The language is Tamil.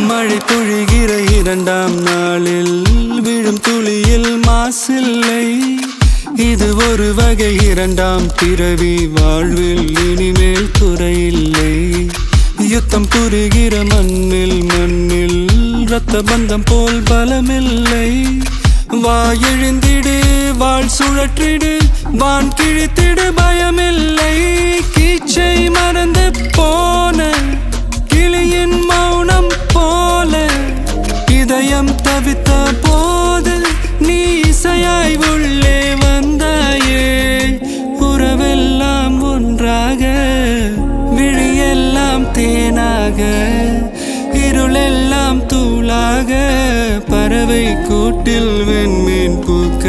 மழை பொழிகிற இரண்டாம் நாளில் விழும் துளியில் மாசில்லை. இது ஒரு வகை இரண்டாம் பிறவி, வாழ்வில் இனிமேல் குறையில்லை. யுத்தம் புரிகிற மண்ணில் இரத்த பந்தம் போல் பலமில்லை. வா எழுந்திடு, வாழ் சுழற்றிடு, வான் கிழித்திடு, பயமில்லை. கீச்சை மறந்து போன கிளியின் மௌனம் போல இதயம் தவித்த போது நீ இசையாய் உள்ளே வந்தாயே. உறவெல்லாம் ஒன்றாக, விழியெல்லாம் தேனாக, இருளெல்லாம் தூளாக, பறவை கூட்டில் வெண்மீன் பூக்க.